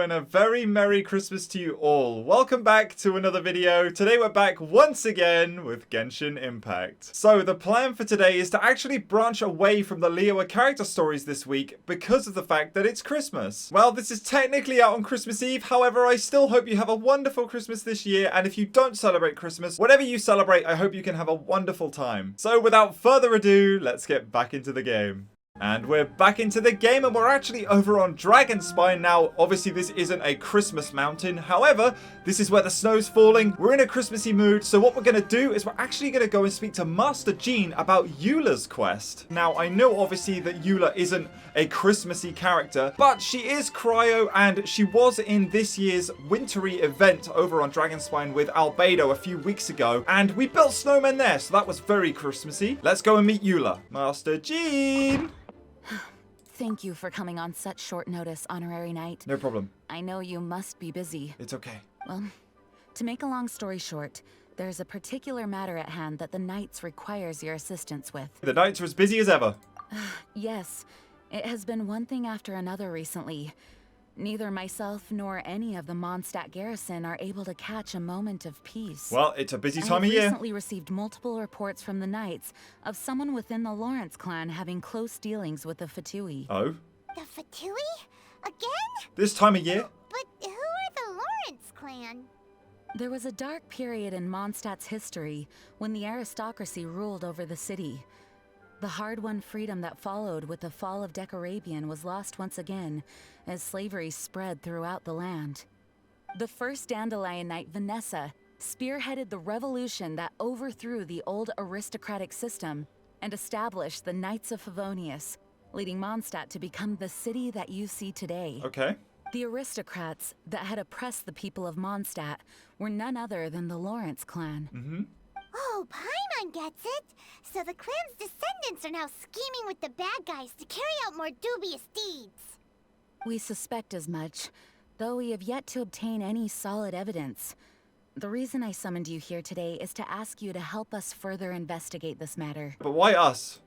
and a very Merry Christmas to you all. Welcome back to another video. Today we're back once again with Genshin Impact. So the plan for today is to actually branch away from the Liyue character stories this week because of the fact that it's Christmas. Well, this is technically out on Christmas Eve, however, I still hope you have a wonderful Christmas this year, and if you don't celebrate Christmas, whatever you celebrate, I hope you can have a wonderful time. So without further ado, let's get back into the game. And we're back into the game, and we're actually over on Dragonspine now. Obviously, this isn't a Christmas mountain. However, this is where the snow's falling. We're in a Christmassy mood. So what we're going to do is we're actually going to go and speak to Master Jean about Eula's quest. Now, I know obviously that Eula isn't a Christmassy character, but she is Cryo, and she was in this year's wintry event over on Dragonspine with Albedo a few weeks ago. And we built snowmen there, so that was very Christmassy. Let's go and meet Eula. Master Jean! Thank you for coming on such short notice, Honorary Knight. No problem. I know you must be busy. It's okay. Well, to make a long story short, there's a particular matter at hand that the Knights requires your assistance with. The Knights are as busy as ever. Yes, it has been one thing after another recently. Neither myself nor any of the Mondstadt garrison are able to catch a moment of peace. Well, it's a busy time of year. I recently received multiple reports from the Knights of someone within the Lawrence clan having close dealings with the Fatui. Oh? The Fatui? Again? This time of year? But who are the Lawrence clan? There was a dark period in Mondstadt's history when the aristocracy ruled over the city. The hard-won freedom that followed with the fall of Decarabian was lost once again, as slavery spread throughout the land. The first Dandelion Knight, Vanessa, spearheaded the revolution that overthrew the old aristocratic system and established the Knights of Favonius, leading Mondstadt to become the city that you see today. Okay. The aristocrats that had oppressed the people of Mondstadt were none other than the Lawrence clan. Mm-hmm. Oh, Paimon gets it! So the clan's descendants are now scheming with the bad guys to carry out more dubious deeds. We suspect as much, though we have yet to obtain any solid evidence. The reason I summoned you here today is to ask you to help us further investigate this matter. But why us?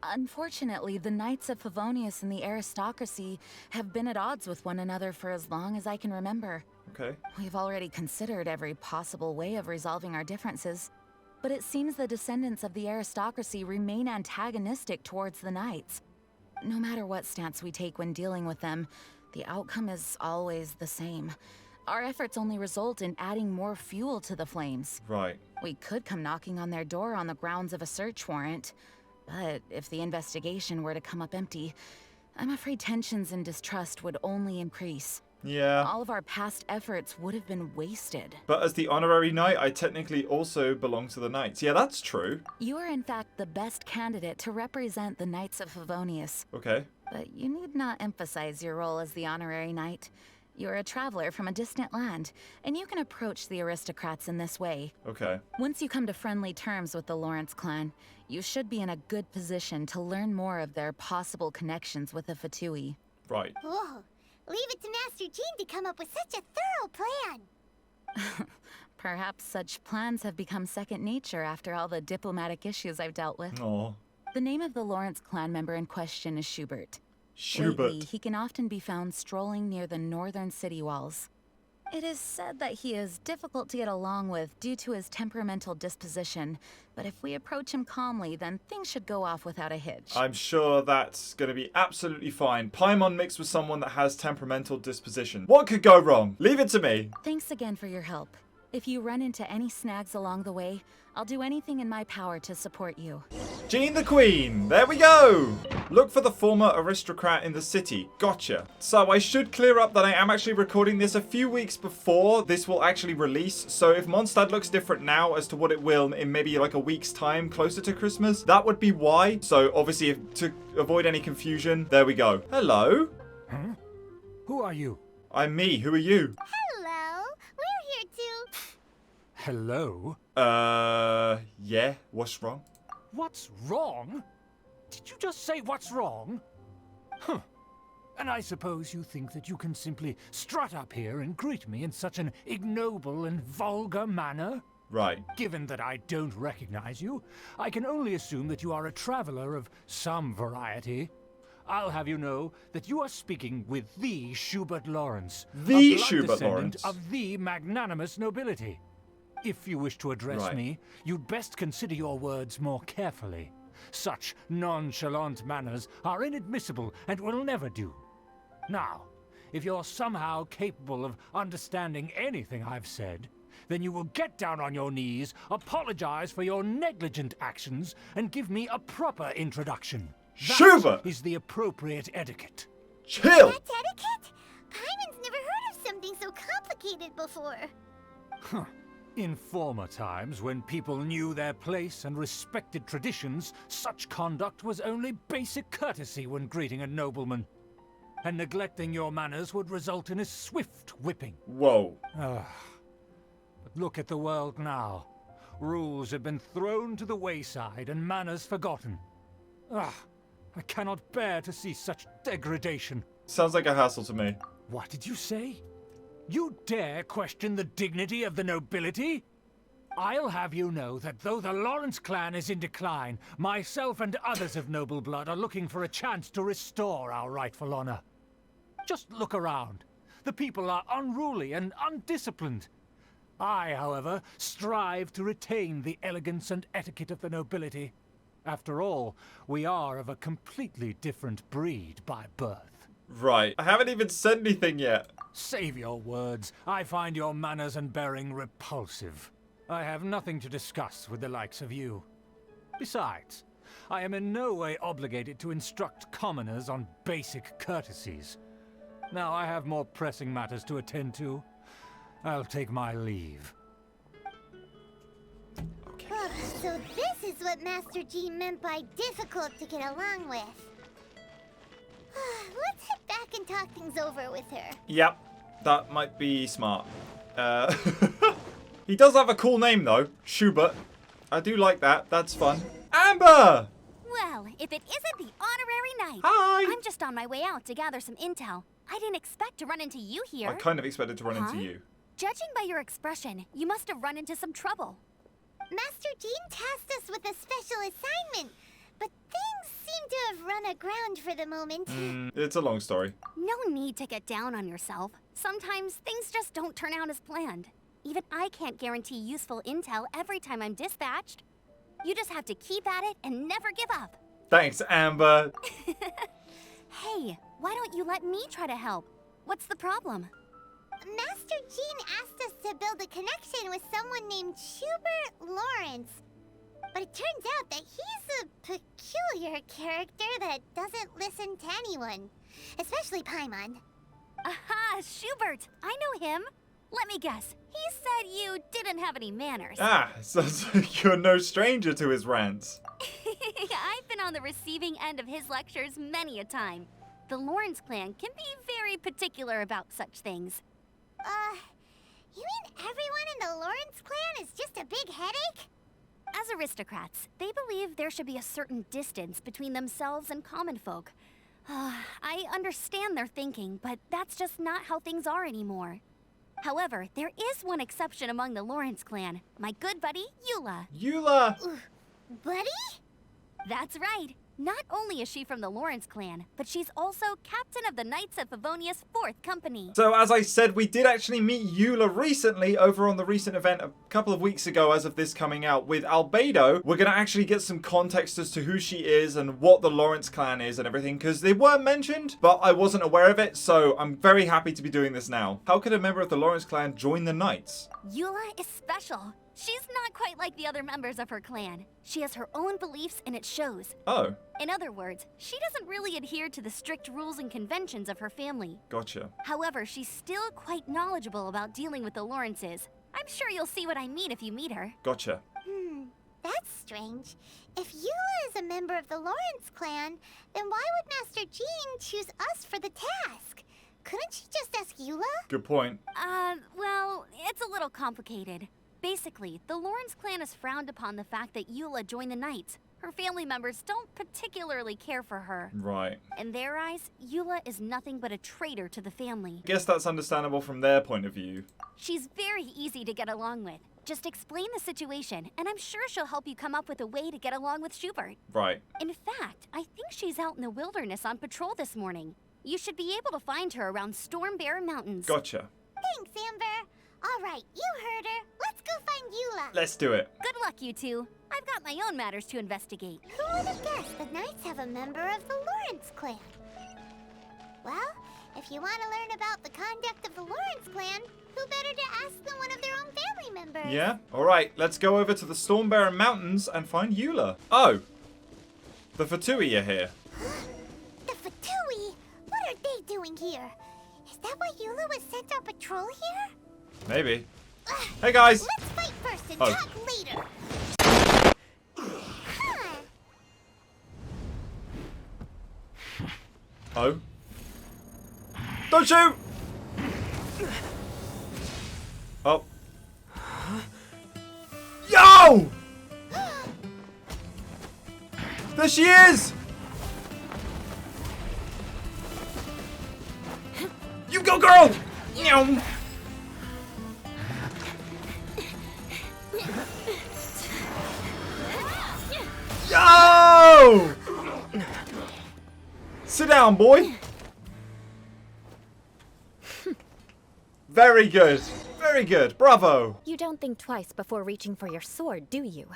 Unfortunately, the Knights of Favonius and the aristocracy have been at odds with one another for as long as I can remember. Okay. We've already considered every possible way of resolving our differences, but it seems the descendants of the aristocracy remain antagonistic towards the Knights. No matter what stance we take when dealing with them, the outcome is always the same. Our efforts only result in adding more fuel to the flames. Right. We could come knocking on their door on the grounds of a search warrant, but if the investigation were to come up empty, I'm afraid tensions and distrust would only increase. Yeah. All of our past efforts would have been wasted. But as the honorary knight, I technically also belong to the Knights. Yeah, that's true. You are in fact the best candidate to represent the Knights of Favonius. Okay. But you need not emphasize your role as the honorary knight. You're a traveler from a distant land, and you can approach the aristocrats in this way. Okay. Once you come to friendly terms with the Lawrence clan, you should be in a good position to learn more of their possible connections with the Fatui. Right. Whoa. Leave it to Master Jean to come up with such a thorough plan. Perhaps such plans have become second nature after all the diplomatic issues I've dealt with. Oh. The name of the Lawrence clan member in question is Schubert. Schubert. Lately, he can often be found strolling near the northern city walls. It is said that he is difficult to get along with due to his temperamental disposition, but if we approach him calmly, then things should go off without a hitch. I'm sure that's going to be absolutely fine. Paimon mixed with someone that has temperamental disposition. What could go wrong? Leave it to me. Thanks again for your help. If you run into any snags along the way, I'll do anything in my power to support you. Jean the Queen. There we go. Look for the former aristocrat in the city. Gotcha. So I should clear up that I am actually recording this a few weeks before this will actually release. So if Mondstadt looks different now as to what it will in maybe like a week's time closer to Christmas, that would be why. So obviously to avoid any confusion, there we go. Hello. Huh? Who are you? I'm me. Who are you? Hello. We're here too. Hello? Yeah. What's wrong? What's wrong? Did you just say what's wrong? Huh. And I suppose you think that you can simply strut up here and greet me in such an ignoble and vulgar manner? Right. Given that I don't recognize you, I can only assume that you are a traveler of some variety. I'll have you know that you are speaking with the Schubert Lawrence. The a blood Schubert descendant Lawrence. of the magnanimous nobility. If you wish to address Right. me, you'd best consider your words more carefully. Such nonchalant manners are inadmissible and will never do. Now, if you're somehow capable of understanding anything I've said, then you will get down on your knees, apologize for your negligent actions, and give me a proper introduction. Schubert! That is the appropriate etiquette. Chill! That's etiquette? Paimon's never heard of something so complicated before. Huh. In former times, when people knew their place and respected traditions, such conduct was only basic courtesy when greeting a nobleman. And neglecting your manners would result in a swift whipping. Whoa. But look at the world now. Rules have been thrown to the wayside and manners forgotten. I cannot bear to see such degradation. Sounds like a hassle to me. What did you say? You dare question the dignity of the nobility? I'll have you know that though the Lawrence clan is in decline, myself and others of noble blood are looking for a chance to restore our rightful honor. Just look around. The people are unruly and undisciplined. I, however, strive to retain the elegance and etiquette of the nobility. After all, we are of a completely different breed by birth. Right. I haven't even said anything yet. Save your words. I find your manners and bearing repulsive. I have nothing to discuss with the likes of you. Besides, I am in no way obligated to instruct commoners on basic courtesies. Now I have more pressing matters to attend to. I'll take my leave. Ugh, so this is what Master G meant by difficult to get along with. Let's head back and talk things over with her. Yep. That might be smart. He does have a cool name though. Schubert. I do like that. That's fun. Amber! Well, if it isn't the honorary knight. Hi! I'm just on my way out to gather some intel. I didn't expect to run into you here. I kind of expected to run into Huh? you. Judging by your expression, you must have run into some trouble. Master Jean tasked us with a special assignment, but things seem to have run aground for the moment. It's a long story. No need to get down on yourself. Sometimes things just don't turn out as planned. Even I can't guarantee useful intel every time I'm dispatched. You just have to keep at it and never give up. Thanks, Amber. Hey, why don't you let me try to help? What's the problem? Master Jean asked us to build a connection with someone named Schubert Lawrence. But it turns out that he's a peculiar character that doesn't listen to anyone, especially Paimon. Aha, Schubert! I know him. Let me guess. He said you didn't have any manners. Sounds like you're no stranger to his rants. I've been on the receiving end of his lectures many a time. The Lawrence clan can be very particular about such things. You mean everyone in the Lawrence clan is just a big headache? As aristocrats, they believe there should be a certain distance between themselves and common folk. I understand their thinking, but that's just not how things are anymore. However, there is one exception among the Lawrence clan, my good buddy, Eula. Eula! Buddy? That's right. Not only is she from the Lawrence clan, but she's also captain of the Knights of Favonia's 4th Company. So as I said, we did actually meet Eula recently over on the recent event a couple of weeks ago as of this coming out with Albedo. We're going to actually get some context as to who she is and what the Lawrence clan is and everything, because they were mentioned, but I wasn't aware of it, so I'm very happy to be doing this now. How could a member of the Lawrence clan join the Knights? Eula is special. She's not quite like the other members of her clan. She has her own beliefs and it shows. Oh, In other words, she doesn't really adhere to the strict rules and conventions of her family. gotcha. However, she's still quite knowledgeable about dealing with the Lawrences. I'm sure you'll see what I mean if you meet her. Gotcha. That's strange. If Eula is a member of the Lawrence clan, then why would Master Jean choose us for the task? Couldn't she just ask Eula? Good point. Well, it's a little complicated. Basically, the Lawrence clan has frowned upon the fact that Eula joined the Knights, Her family members don't particularly care for her. Right. In their eyes, Eula is nothing but a traitor to the family. Guess that's understandable from their point of view. She's very easy to get along with. Just explain the situation, and I'm sure she'll help you come up with a way to get along with Schubert. Right. In fact, I think she's out in the wilderness on patrol this morning. You should be able to find her around Stormbear Mountains. Gotcha. Thanks, Amber. All right, you heard her. Let's go find Eula. Let's do it. Good luck, you two. I've got my own matters to investigate. Who would have guessed the Knights have a member of the Lawrence clan? Well, if you want to learn about the conduct of the Lawrence clan, who better to ask than one of their own family members? Yeah? Alright, let's go over to the Stormbearer Mountains and find Eula. Oh! The Fatui are here. The Fatui? What are they doing here? Is that why Eula was sent on patrol here? Maybe. Hey guys! Let's fight first and Oh. talk later. Huh. Oh. Don't shoot! Oh. Yo! There she is! You go, girl! Meow. Yo! Sit down, boy. Very good. Very good. Bravo. You don't think twice before reaching for your sword, do you?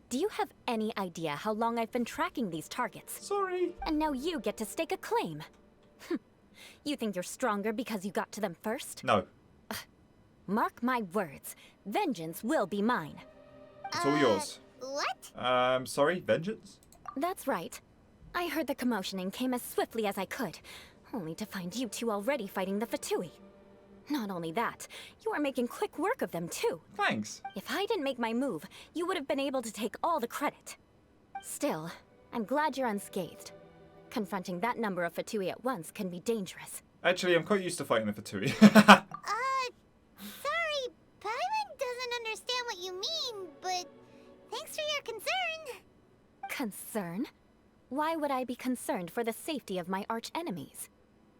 Do you have any idea how long I've been tracking these targets? Sorry. And now you get to stake a claim. You think you're stronger because you got to them first? No. Mark my words, vengeance will be mine. It's all yours. What? Sorry, vengeance? That's right. I heard the commotion and came as swiftly as I could, only to find you two already fighting the Fatui. Not only that, you are making quick work of them too. Thanks. If I didn't make my move, you would have been able to take all the credit. Still, I'm glad you're unscathed. Confronting that number of Fatui at once can be dangerous. Actually, I'm quite used to fighting the Fatui. Sorry, Paimon doesn't understand what you mean, but thanks for your concern. Concern? Why would I be concerned for the safety of my arch-enemies?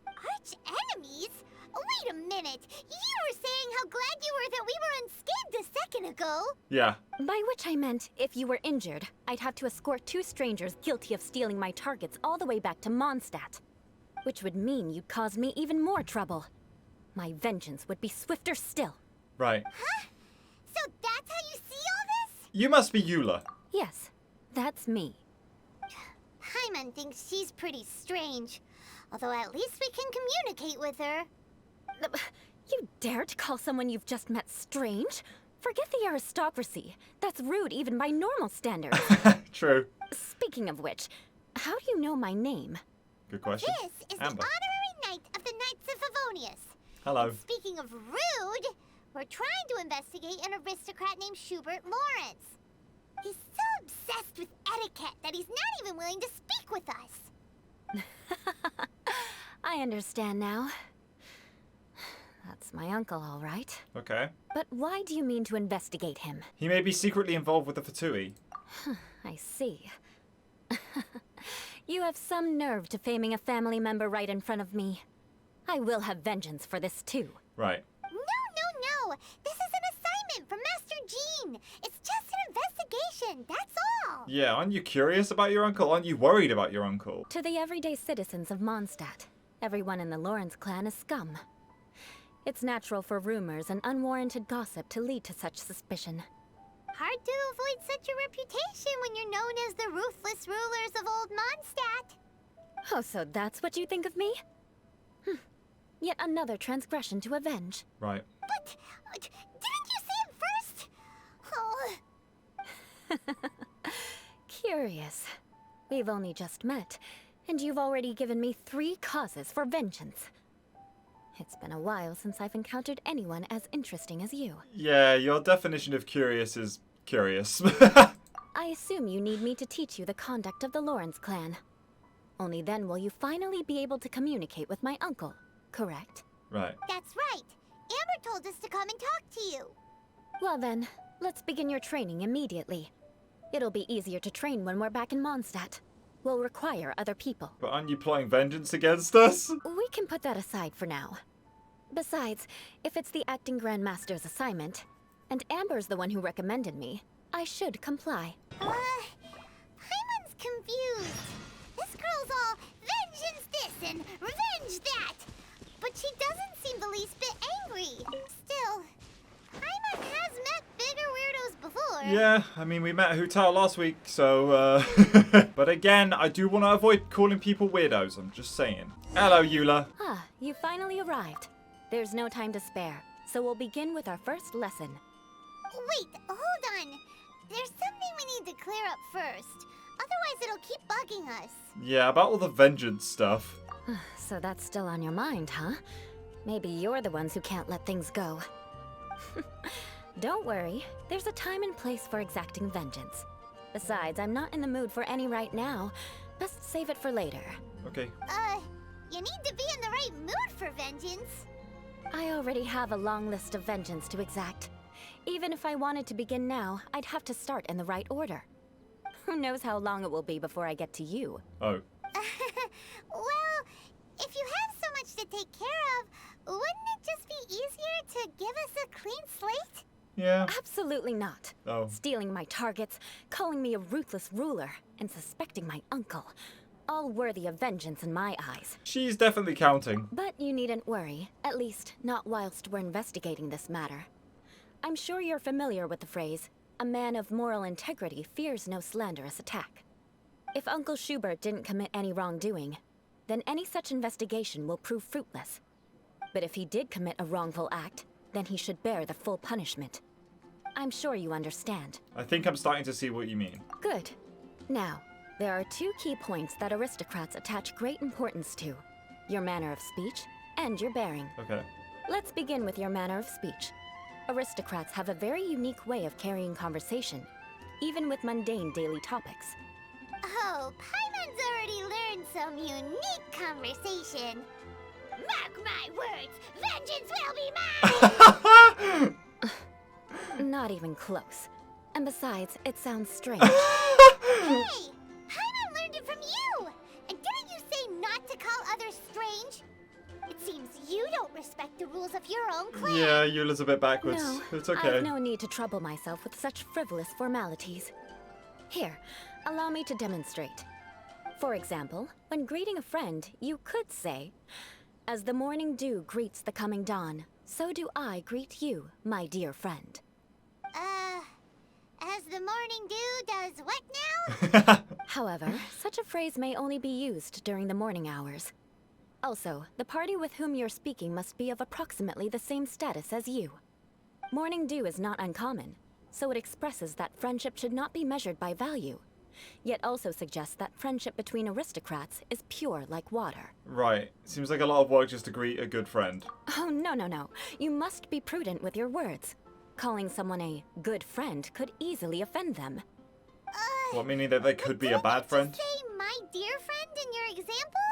Arch-enemies? Wait a minute. You were saying how glad you were that we were unscathed a second ago. Yeah. By which I meant, if you were injured, I'd have to escort two strangers guilty of stealing my targets all the way back to Mondstadt. Which would mean you'd cause me even more trouble. My vengeance would be swifter still. Right. Huh? So that's how you see all this? You must be Eula. Yes, that's me. Paimon thinks she's pretty strange. Although at least we can communicate with her. You dare to call someone you've just met strange? Forget the aristocracy. That's rude even by normal standards. True. Speaking of which, how do you know my name? Good question. This is Amber. the honorary knight of the Knights of Favonius. Hello. Speaking of rude, we're trying to investigate an aristocrat named Schubert Lawrence. He's so obsessed with etiquette that he's not even willing to speak with us. I understand now. That's my uncle, all right. Okay. But why do you mean to investigate him? He may be secretly involved with the Fatui. I see. You have some nerve to faming a family member right in front of me. I will have vengeance for this too. Right. No. This is an assignment from Master Jean. It's just an investigation, that's all. Yeah, aren't you curious about your uncle? Aren't you worried about your uncle? To the everyday citizens of Mondstadt, everyone in the Lawrence clan is scum. It's natural for rumors and unwarranted gossip to lead to such suspicion. Hard to avoid such a reputation when you're known as the ruthless rulers of Old Mondstadt. Oh, so that's what you think of me? Yet another transgression to avenge. Right. But didn't you see him first? Oh. Curious. We've only just met, and you've already given me 3 causes for vengeance. It's been a while since I've encountered anyone as interesting as you. Yeah, your definition of curious is curious. I assume you need me to teach you the conduct of the Lawrence clan. Only then will you finally be able to communicate with my uncle, correct? Right. That's right. Amber told us to come and talk to you. Well then, let's begin your training immediately. It'll be easier to train when we're back in Mondstadt. We'll require other people. But aren't you plotting vengeance against us? We can put that aside for now. Besides, if it's the acting Grandmaster's assignment, and Amber's the one who recommended me, I should comply. Paimon's confused. This girl's all vengeance this and revenge that. But she doesn't seem the least bit angry. Still, Paimon has met bigger weirdos before. Yeah, I mean, we met Hu Tao last week, so, But again, I do want to avoid calling people weirdos, I'm just saying. Hello, Eula. Ah, you finally arrived. There's no time to spare, so we'll begin with our first lesson. Wait, hold on. There's something we need to clear up first. Otherwise, it'll keep bugging us. Yeah, about all the vengeance stuff. So that's still on your mind, huh? Maybe you're the ones who can't let things go. Don't worry, there's a time and place for exacting vengeance. Besides, I'm not in the mood for any right now. Best save it for later. Okay. You need to be in the right mood for vengeance. I already have a long list of vengeance to exact. Even if I wanted to begin now, I'd have to start in the right order. Who knows how long it will be before I get to you? Oh. Well, if you have so much to take care of, wouldn't it just be easier to give us a clean slate? Yeah. Absolutely not. Oh. Stealing my targets, calling me a ruthless ruler, and suspecting my uncle. All worthy of vengeance in my eyes. She's definitely counting. But you needn't worry, at least not whilst we're investigating this matter. I'm sure you're familiar with the phrase, a man of moral integrity fears no slanderous attack. If Uncle Schubert didn't commit any wrongdoing, then any such investigation will prove fruitless. But if he did commit a wrongful act, then he should bear the full punishment. I'm sure you understand. I think I'm starting to see what you mean. Good. Now, there are two key points that aristocrats attach great importance to. Your manner of speech and your bearing. Okay. Let's begin with your manner of speech. Aristocrats have a very unique way of carrying conversation, even with mundane daily topics. Oh, Paimon's already learned some unique conversation. Mark my words, vengeance will be mine! Not even close. And besides, it sounds strange. Hey, Paimon learned it from you! And didn't you say not to call others strange? It seems you don't respect the rules of your own clan. Yeah, Eula's a bit backwards. No, It's okay. I've no need to trouble myself with such frivolous formalities. Here, allow me to demonstrate. For example, when greeting a friend, you could say, "As the morning dew greets the coming dawn, so do I greet you, my dear friend." As the morning dew does what now? However, such a phrase may only be used during the morning hours. Also, the party with whom you're speaking must be of approximately the same status as you. Morning dew is not uncommon, so it expresses that friendship should not be measured by value, yet also suggests that friendship between aristocrats is pure like water. Right. Seems like a lot of work just to greet a good friend. Oh, no. You must be prudent with your words. Calling someone a good friend could easily offend them. What, meaning that they could be a bad friend? Didn't you say my dear friend in your example?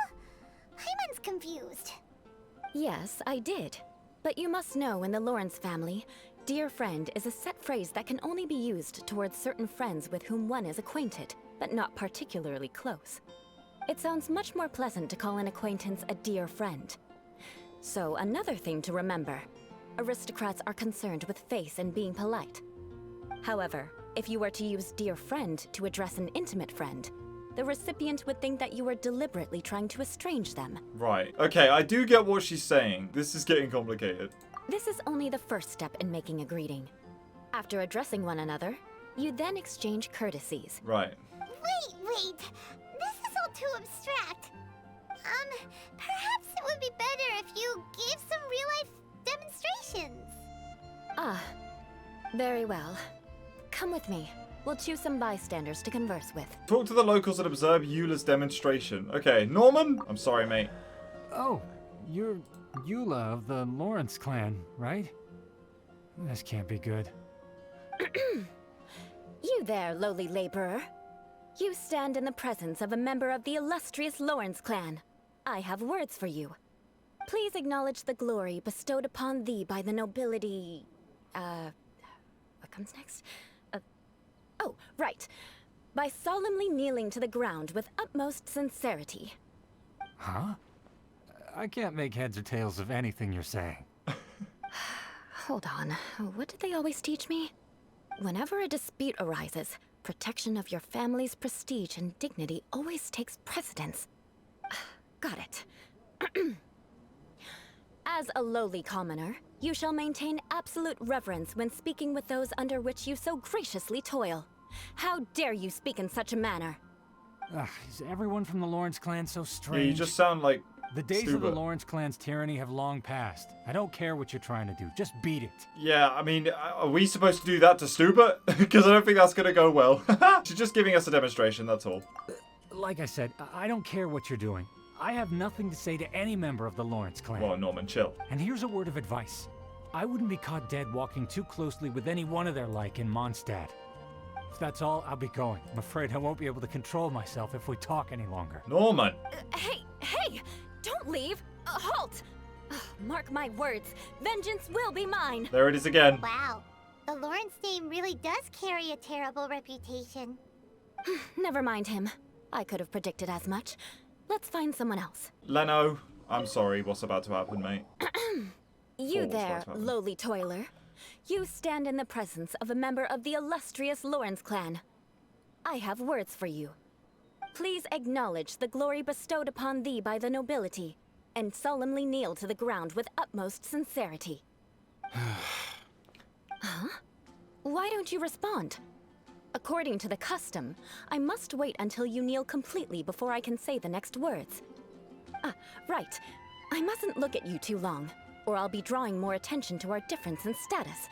Paimon's confused. Yes, I did. But you must know in the Lawrence family, dear friend is a set phrase that can only be used towards certain friends with whom one is acquainted, but not particularly close. It sounds much more pleasant to call an acquaintance a dear friend. So another thing to remember, aristocrats are concerned with face and being polite. However, if you were to use dear friend to address an intimate friend, the recipient would think that you were deliberately trying to estrange them. Right. Okay, I do get what she's saying. This is getting complicated. This is only the first step in making a greeting. After addressing one another, you then exchange courtesies. Right. Wait. This is all too abstract. Perhaps it would be better if you gave some real-life demonstrations. Ah, very well. Come with me. We'll choose some bystanders to converse with. Talk to the locals and observe Eula's demonstration. Okay, Norman? I'm sorry, mate. Oh, you're Eula of the Lawrence clan, right? This can't be good. You there, lowly laborer. You stand in the presence of a member of the illustrious Lawrence clan. I have words for you. Please acknowledge the glory bestowed upon thee by the nobility... what comes next? Oh, right. By solemnly kneeling to the ground with utmost sincerity. Huh? I can't make heads or tails of anything you're saying. Hold on. What did they always teach me? Whenever a dispute arises, protection of your family's prestige and dignity always takes precedence. Got it. As a lowly commoner, you shall maintain absolute reverence when speaking with those under which you so graciously toil. How dare you speak in such a manner? Is everyone from the Lawrence clan so Yeah, strange? you just sound like The days of the Schubert. Lawrence clan's tyranny have long passed. I don't care what you're trying to do. Just beat it. Yeah, I mean, are we supposed to do that to Schubert? Because I don't think that's gonna go well. She's just giving us a demonstration, that's all. Like I said, I don't care what you're doing. I have nothing to say to any member of the Lawrence clan. Well, Norman, chill. And here's a word of advice. I wouldn't be caught dead walking too closely with any one of their like in Mondstadt. If that's all, I'll be going. I'm afraid I won't be able to control myself if we talk any longer. Norman! Hey! Don't leave! Halt! Mark my words, vengeance will be mine! There it is again. Wow. The Lawrence name really does carry a terrible reputation. Never mind him. I could have predicted as much. Let's find someone else. Leno, I'm sorry, what's about to happen, mate? You What's there, about to happen? lowly toiler. You stand in the presence of a member of the illustrious Lawrence clan. I have words for you. Please acknowledge the glory bestowed upon thee by the nobility, and solemnly kneel to the ground with utmost sincerity. Huh? Why don't you respond? According to the custom, I must wait until you kneel completely before I can say the next words. Right. I mustn't look at you too long, or I'll be drawing more attention to our difference in status.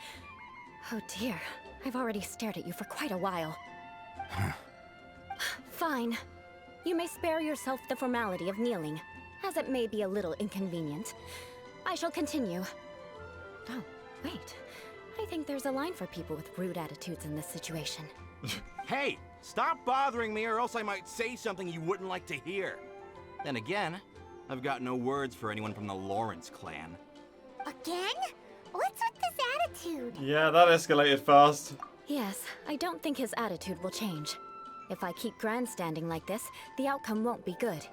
Oh dear, I've already stared at you for quite a while. Fine. You may spare yourself the formality of kneeling, as it may be a little inconvenient. I shall continue. Oh, wait. I think there's a line for people with rude attitudes in this situation. Hey, stop bothering me or else I might say something you wouldn't like to hear. Then again, I've got no words for anyone from the Lawrence clan. Again? What's with this attitude? Yeah, that escalated fast. Yes, I don't think his attitude will change. If I keep grandstanding like this, the outcome won't be good.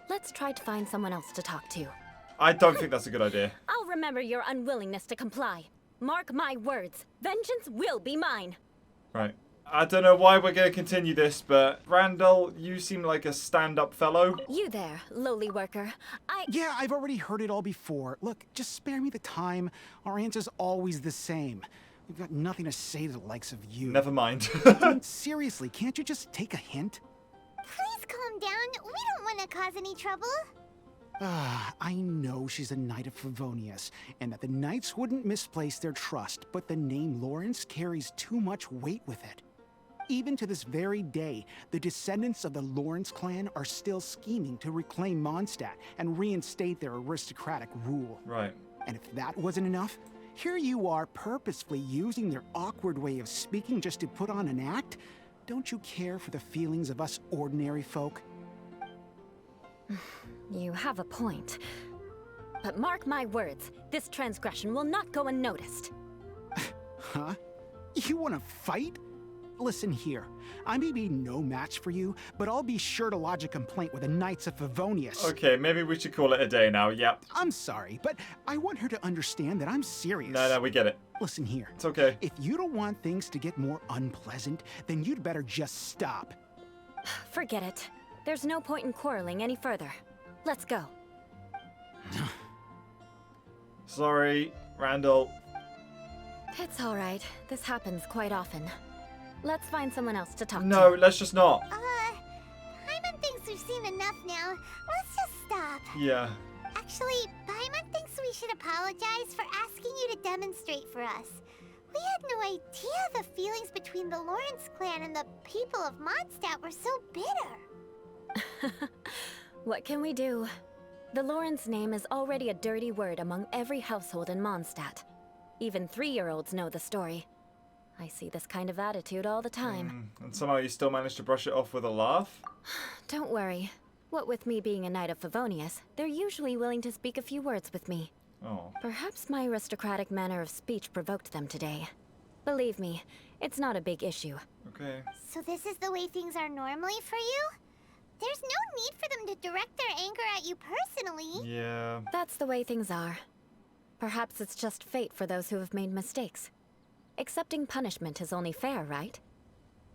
Let's try to find someone else to talk to. I don't think that's a good idea. I'll remember your unwillingness to comply. Mark my words, vengeance will be mine. Right. I don't know why we're going to continue this, but Randall, you seem like a stand-up fellow. You there, lowly worker. Yeah, I've already heard it all before. Look, just spare me the time. Our answer's always the same. We've got nothing to say to the likes of you. Never mind. I mean, seriously, can't you just take a hint? Please calm down. We don't want to cause any trouble. I know she's a knight of Favonius, and that the knights wouldn't misplace their trust, but the name Lawrence carries too much weight with it. Even to this very day, the descendants of the Lawrence clan are still scheming to reclaim Mondstadt and reinstate their aristocratic rule. Right. And if that wasn't enough, here you are purposefully using their awkward way of speaking just to put on an act? Don't you care for the feelings of us ordinary folk? You have a point. But mark my words, this transgression will not go unnoticed. Huh? You want to fight? Listen here, I may be no match for you, but I'll be sure to lodge a complaint with the Knights of Favonius. Okay, maybe we should call it a day now. Yep. I'm sorry, but I want her to understand that I'm serious. No, we get it. Listen here. It's okay. If you don't want things to get more unpleasant, then you'd better just stop. Forget it. There's no point in quarreling any further. Let's go. Sorry, Randall. It's all right. This happens quite often. Let's find someone else to talk to. No, let's just not. Paimon thinks we've seen enough now. Let's just stop. Yeah. Actually, Paimon thinks we should apologize for asking you to demonstrate for us. We had no idea the feelings between the Lawrence clan and the people of Mondstadt were so bitter. What can we do? The Lawrence name is already a dirty word among every household in Mondstadt. Even 3-year-olds know the story. I see this kind of attitude all the time. And somehow you still managed to brush it off with a laugh? Don't worry. What with me being a knight of Favonius, they're usually willing to speak a few words with me. Oh. Perhaps my aristocratic manner of speech provoked them today. Believe me, It's not a big issue. Okay. So this is the way things are normally for you? There's no need for them to direct their anger at you personally. Yeah. That's the way things are. Perhaps it's just fate for those who have made mistakes. Accepting punishment is only fair, right?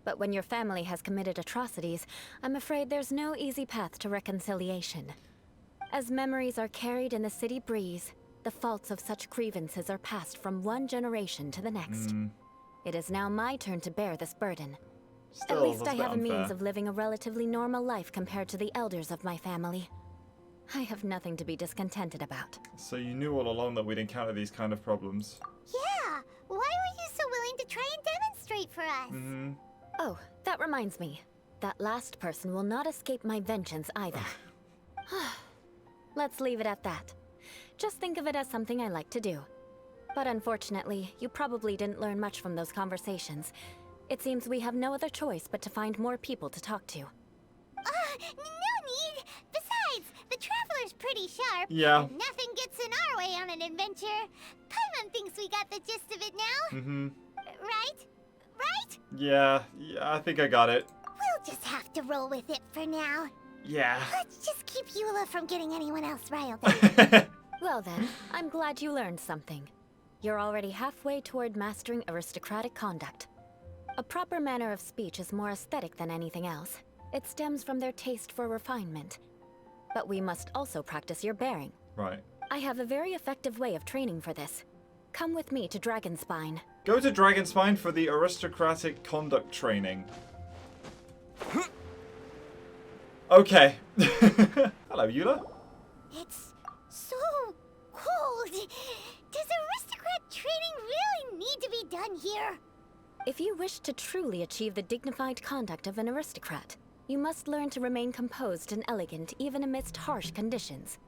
But when your family has committed atrocities, I'm afraid there's no easy path to reconciliation. As memories are carried in the city breeze, the faults of such grievances are passed from one generation to the next. It is now my turn to bear this burden. Still, At least that's I a bit have a means unfair. of living a relatively normal life compared to the elders of my family. I have nothing to be discontented about. So you knew all along that we'd encounter these kind of problems. Yeah, why were you so willing to try and demonstrate for us? Oh, that reminds me. That last person will not escape my vengeance either. Let's leave it at that. Just think of it as something I like to do. But unfortunately, you probably didn't learn much from those conversations. It seems we have no other choice but to find more people to talk to. No need! Besides, the Traveler's pretty sharp. Yeah. And nothing gets in our way on an adventure. Paimon thinks we got the gist of it now. Right? Right? Yeah, I think I got it. We'll just have to roll with it for now. Yeah. Let's just keep Eula from getting anyone else riled up. Well then, I'm glad you learned something. You're already halfway toward mastering aristocratic conduct. A proper manner of speech is more aesthetic than anything else. It stems from their taste for refinement. But we must also practice your bearing. Right. I have a very effective way of training for this. Come with me to Dragonspine. Go to Dragonspine for the aristocratic conduct training. Okay. Hello, Eula. It's so cold. Does aristocrat training really need to be done here? If you wish to truly achieve the dignified conduct of an aristocrat, you must learn to remain composed and elegant even amidst harsh conditions.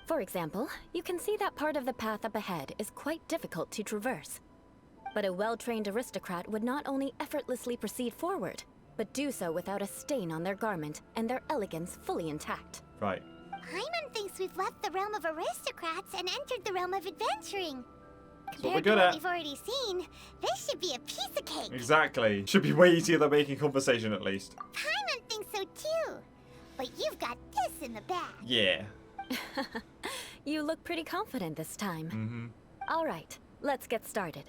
For example, you can see that part of the path up ahead is quite difficult to traverse. But a well-trained aristocrat would not only effortlessly proceed forward, but do so without a stain on their garment and their elegance fully intact. Right. Paimon thinks we've left the realm of aristocrats and entered the realm of adventuring. That's what we're Compared to good what at. we've already seen, this should be a piece of cake. Exactly. Should be way easier than making conversation at least. Paimon thinks so too. But you've got this in the bag. Yeah. You look pretty confident this time. All right, let's get started.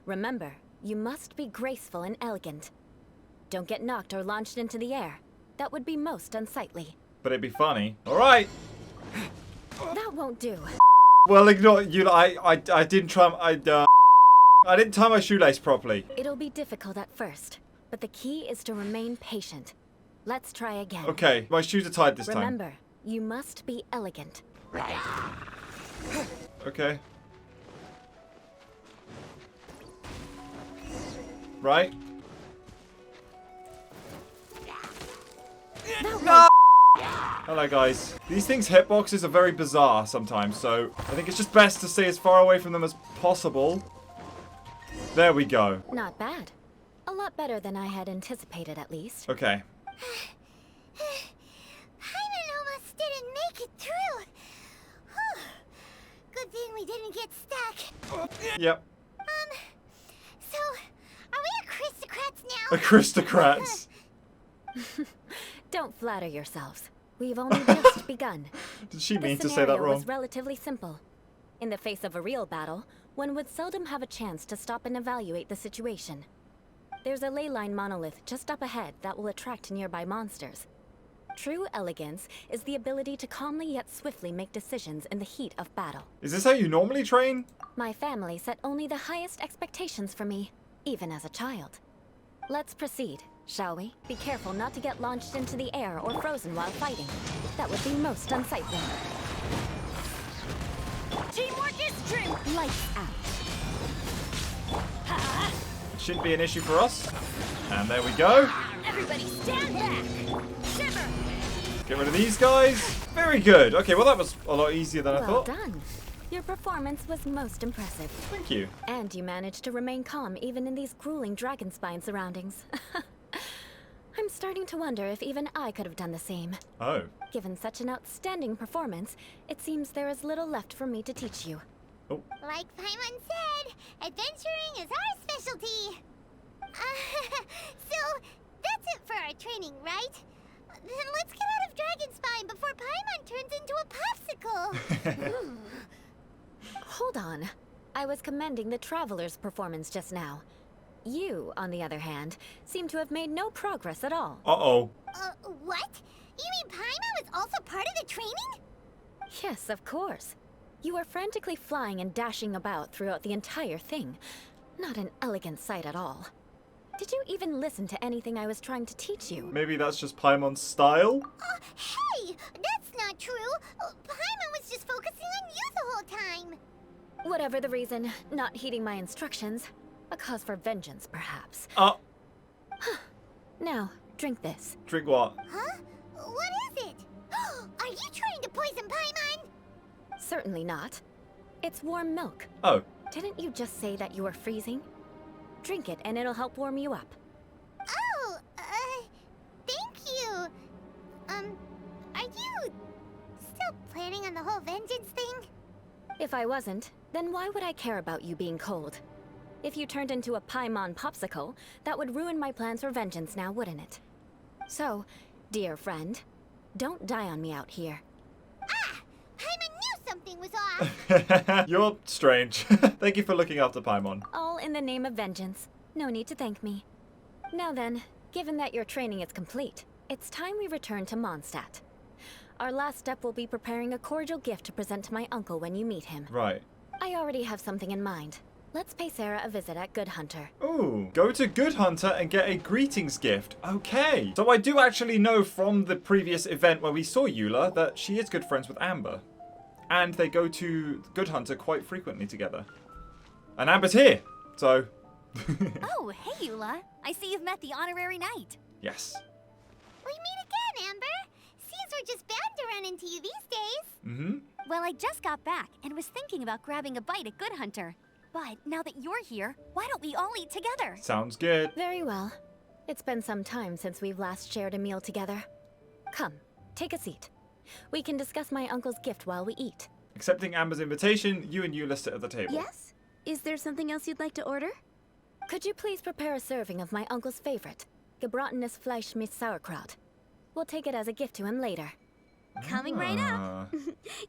Remember, you must be graceful and elegant. Don't get knocked or launched into the air. That would be most unsightly. But it'd be funny. Alright. That won't do. Well, ignore you. I didn't try. I didn't tie my shoelace properly. It'll be difficult at first, but the key is to remain patient. Let's try again. Okay, my shoes are tied this time. Remember, you must be elegant. Okay. Right. No! Hello, guys. These things' hitboxes are very bizarre sometimes, so I think it's just best to stay as far away from them as possible. There we go. Not bad. A lot better than I had anticipated, at least. Okay. Paimon almost didn't make it through. Whew. Good thing we didn't get stuck. Yep. So, are we aristocrats now? Aristocrats. Don't flatter yourselves. We've only just begun. Did she The mean to say scenario that wrong? was relatively simple. In the face of a real battle, one would seldom have a chance to stop and evaluate the situation. There's a ley line monolith just up ahead that will attract nearby monsters. True elegance is the ability to calmly yet swiftly make decisions in the heat of battle. Is this how you normally train? My family set only the highest expectations for me, even as a child. Let's proceed, shall we? Be careful not to get launched into the air or frozen while fighting. That would be most unsightly. Teamwork is trim. Lights out. Shouldn't be an issue for us. And there we go. Everybody stand back. Shiver. Get rid of these guys. Very good. Okay, well that was a lot easier than I Well thought. done. Your performance was most impressive. Thank you. And you managed to remain calm even in these grueling Dragonspine surroundings. I'm starting to wonder if even I could have done the same. Oh. Given such an outstanding performance, it seems there is little left for me to teach you. Oh. Like Paimon said, adventuring is our specialty. So, that's it for our training, right? Then let's get out of Dragonspine before Paimon turns into a popsicle. Hold on. I was commending the Traveler's performance just now. You, on the other hand, seem to have made no progress at all. Uh-oh. What? You mean Paimon was also part of the training? Yes, of course. You were frantically flying and dashing about throughout the entire thing. Not an elegant sight at all. Did you even listen to anything I was trying to teach you? Maybe that's just Paimon's style? Hey! That's not true! Paimon was just focusing on you the whole time! Whatever the reason, not heeding my instructions. A cause for vengeance, perhaps. Now, drink this. Drink what? Huh? What is it? Are you trying to poison Paimon? Certainly not. It's warm milk. Oh. Didn't you just say that you were freezing? Drink it and it'll help warm you up. Oh, thank you. Are you still planning on the whole vengeance thing? If I wasn't, then why would I care about you being cold? If you turned into a Paimon popsicle, that would ruin my plans for vengeance now, wouldn't it? So, dear friend, don't die on me out here. Ah! Paimon knew something was off! You're strange. Thank you for looking after Paimon. All in the name of vengeance. No need to thank me. Now then, given that your training is complete, it's time we return to Mondstadt. Our last step will be preparing a cordial gift to present to my uncle when you meet him. Right. I already have something in mind. Let's pay Sarah a visit at Good Hunter. Ooh, go to Good Hunter and get a greetings gift. Okay. So I do actually know from the previous event where we saw Eula that she is good friends with Amber. And they go to Good Hunter quite frequently together. And Amber's here, so... Oh, hey, Eula. I see you've met the honorary knight. Yes. We meet again, Amber. Seems we're just bound to run into you these days. Mm-hmm. Well, I just got back and was thinking about grabbing a bite at Good Hunter. But now that you're here, why don't we all eat together? Sounds good. Very well. It's been some time since we've last shared a meal together. Come, take a seat. We can discuss my uncle's gift while we eat. Accepting Amber's invitation, you and Eula sit at the table. Yes? Is there something else you'd like to order? Could you please prepare a serving of my uncle's favorite, gebratenes Fleisch mit Sauerkraut? We'll take it as a gift to him later. Coming right up.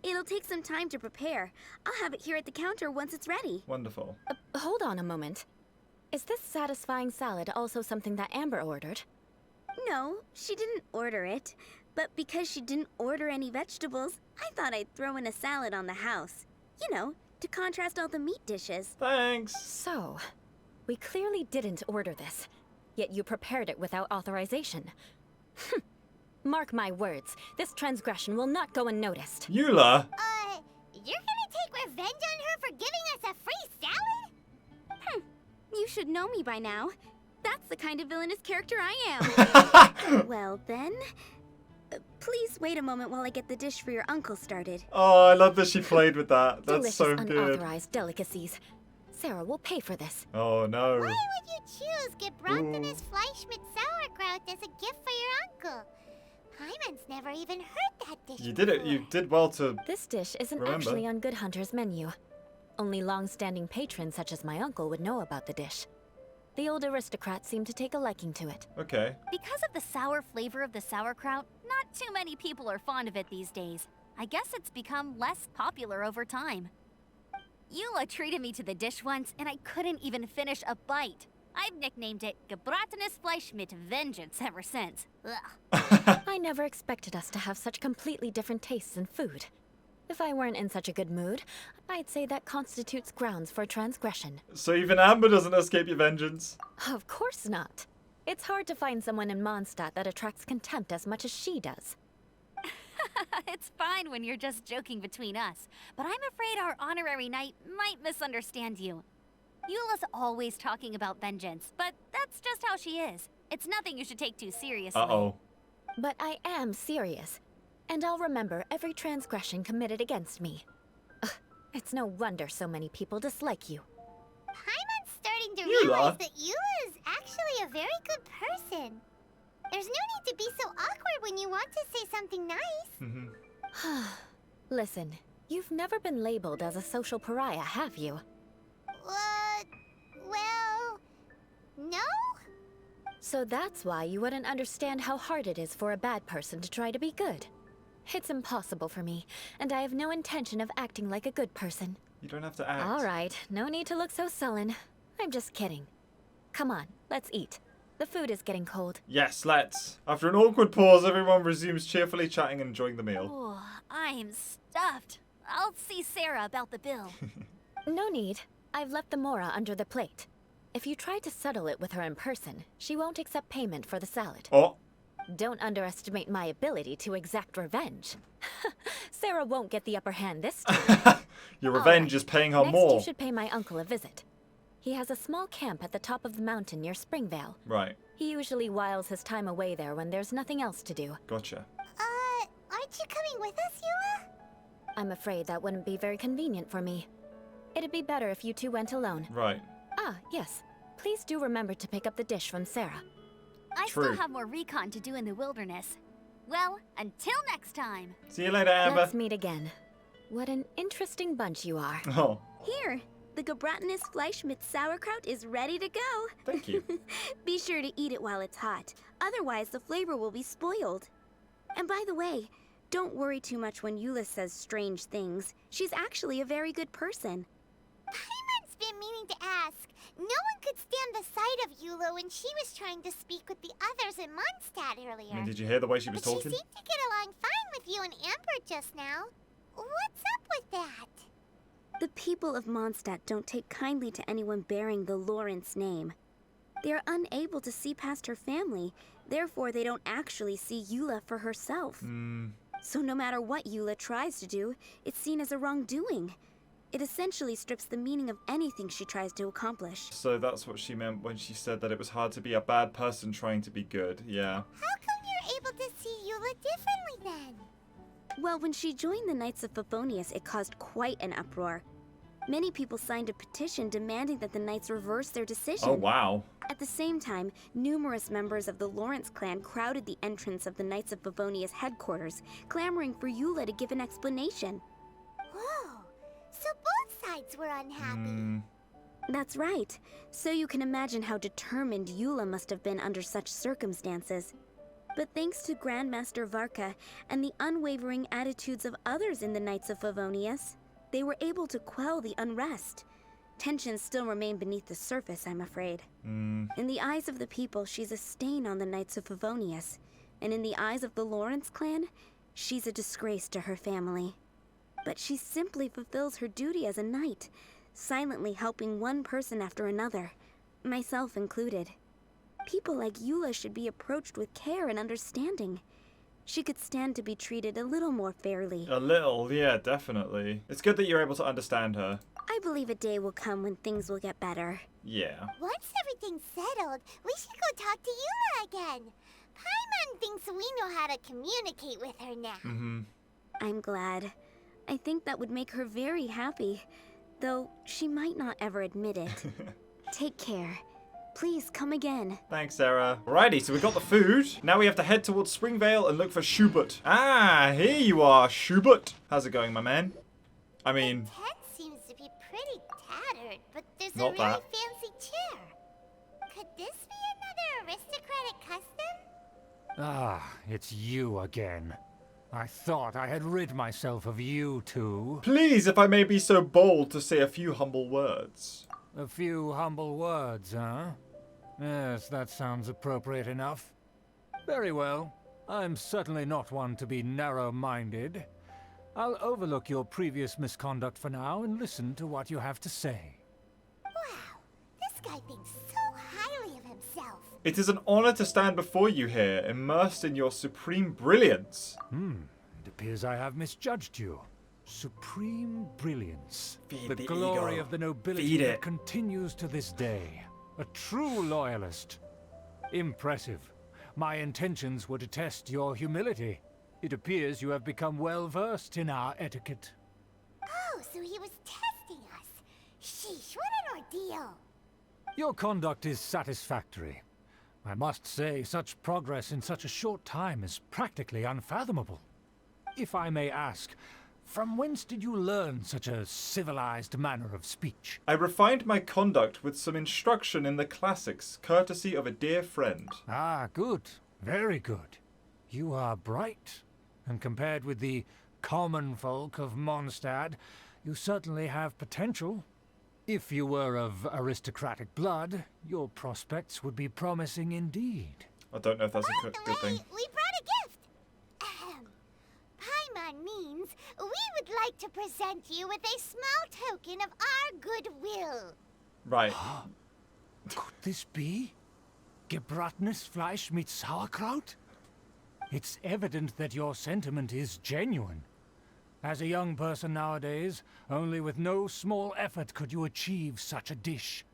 It'll take some time to prepare. I'll have it here at the counter once it's ready. Wonderful. Hold on a moment. Is this satisfying salad also something that Amber ordered? No, she didn't order it. But because she didn't order any vegetables, I thought I'd throw in a salad on the house. You know, to contrast all the meat dishes. Thanks. So, we clearly didn't order this, yet you prepared it without authorization. Mark my words, this transgression will not go unnoticed. Eula? You're gonna take revenge on her for giving us a free salad? You should know me by now. That's the kind of villainous character I am. Well then, please wait a moment while I get the dish for your uncle started. Oh, I love that she played with that. That's Delicious so good. unauthorized delicacies. Sarah will pay for this. Oh no. Why would you choose gebratenes Fleisch mit Sauerkraut as a gift for your uncle? Paimon's never even heard that dish You did it. You did well to... This dish isn't Remember. actually on Good Hunter's menu. Only long-standing patrons such as my uncle would know about the dish. The old aristocrats seem to take a liking to it. Okay. Because of the sour flavor of the sauerkraut, not too many people are fond of it these days. I guess it's become less popular over time. Eula treated me to the dish once, and I couldn't even finish a bite. I've nicknamed it gebratenes Fleisch mit Vengeance ever since. Ugh. I never expected us to have such completely different tastes in food. If I weren't in such a good mood, I'd say that constitutes grounds for transgression. So even Amber doesn't escape your vengeance? Of course not. It's hard to find someone in Mondstadt that attracts contempt as much as she does. It's fine when you're just joking between us, but I'm afraid our honorary knight might misunderstand you. Eula's always talking about vengeance, but that's just how she is. It's nothing you should take too seriously. Uh-oh. But I am serious, and I'll remember every transgression committed against me. Ugh, it's no wonder so many people dislike you. Paimon's starting to Eula? realize that Eula is actually a very good person. There's no need to be so awkward when you want to say something nice. Listen, you've never been labeled as a social pariah, have you? Well, no? So that's why you wouldn't understand how hard it is for a bad person to try to be good. It's impossible for me, and I have no intention of acting like a good person. You don't have to act. All right, no need to look so sullen. I'm just kidding. Come on, let's eat. The food is getting cold. Yes, let's. After an awkward pause, everyone resumes cheerfully chatting and enjoying the meal. Oh, I'm stuffed. I'll see Sarah about the bill. No need. I've left the mora under the plate. If you try to settle it with her in person, she won't accept payment for the salad. Oh. Don't underestimate my ability to exact revenge. Sarah won't get the upper hand this time. Your revenge is paying her Next, more. you should pay my uncle a visit. He has a small camp at the top of the mountain near Springvale. Right. He usually whiles his time away there when there's nothing else to do. Gotcha. Aren't you coming with us, Eula? I'm afraid that wouldn't be very convenient for me. It'd be better if you two went alone. Right. Ah, yes. Please do remember to pick up the dish from Sarah. I True. still have more recon to do in the wilderness. Well, until next time. See you later, Amber. Let's meet again. What an interesting bunch you are. Oh, Here, the gebratenes Fleisch mit sauerkraut is ready to go. thank you. Be sure to eat it while it's hot. Otherwise, the flavor will be spoiled. And by the way, don't worry too much when Eula says strange things. She's actually a very good person. Paimon's been meaning to ask. No one could stand the sight of Eula when she was trying to speak with the others in Mondstadt earlier. I mean, did you hear the way she was But talking? she seemed to get along fine with you and Amber just now. What's up with that? The people of Mondstadt don't take kindly to anyone bearing the Lawrence name. They are unable to see past her family, therefore they don't actually see Eula for herself. So no matter what Eula tries to do, it's seen as a wrongdoing. It essentially strips the meaning of anything she tries to accomplish. So that's what she meant when she said that it was hard to be a bad person trying to be good. Yeah. How come you're able to see Eula differently then? Well, when she joined the Knights of Favonius, it caused quite an uproar. Many people signed a petition demanding that the Knights reverse their decision. Oh, wow. At the same time, numerous members of the Lawrence clan crowded the entrance of the Knights of Favonius headquarters, clamoring for Eula to give an explanation. Whoa. So both sides were unhappy. That's right. So you can imagine how determined Eula must have been under such circumstances. But thanks to Grandmaster Varka and the unwavering attitudes of others in the Knights of Favonius, they were able to quell the unrest. Tensions still remain beneath the surface, I'm afraid. In the eyes of the people, she's a stain on the Knights of Favonius. And in the eyes of the Lawrence clan, she's a disgrace to her family. But she simply fulfills her duty as a knight, silently helping one person after another, myself included. People like Eula should be approached with care and understanding. She could stand to be treated a little more fairly. A little, yeah, definitely. It's good that you're able to understand her. I believe a day will come when things will get better. Yeah. Once everything's settled, we should go talk to Eula again. Paimon thinks we know how to communicate with her now. I'm glad. I think that would make her very happy, though she might not ever admit it. Take care. Please come again. Thanks, Sarah. Alrighty, so we got the food. Now we have to head towards Springvale and look for Schubert. Ah, here you are, Schubert. How's it going, my man? I mean, Tent seems to be pretty tattered, but there's Not a really that. fancy chair. Could this be another aristocratic custom? Ah, it's you again. I thought I had rid myself of you two. please, if I may be so bold to say a few humble words. A few humble words, huh? Yes, that sounds appropriate enough. Very well. I'm certainly not one to be narrow-minded. I'll overlook your previous misconduct for now and listen to what you have to say. Wow, this guy thinks so highly of himself. It is an honor to stand before you here, immersed in your supreme brilliance. It appears I have misjudged you. Supreme brilliance. Feed the the glory ego. of the nobility Feed that it. continues to this day. A true loyalist. Impressive. My intentions were to test your humility. It appears you have become well versed in our etiquette. Oh, so he was testing us. Sheesh, what an ordeal. Your conduct is satisfactory. I must say, such progress in such a short time is practically unfathomable. If I may ask, From whence did you learn such a civilized manner of speech? I refined my conduct with some instruction in the classics, courtesy of a dear friend. Ah, good. Very good. You are bright, and compared with the common folk of Mondstadt, you certainly have potential. If you were of aristocratic blood, your prospects would be promising indeed. I don't know if that's a By the good thing. way, we brought a gift. Ahem. Paimon means we would like to present you with a small token of our goodwill. Right. Could this be? Gebratenes Fleisch mit Sauerkraut? It's evident that your sentiment is genuine. As a young person nowadays, only with no small effort could you achieve such a dish.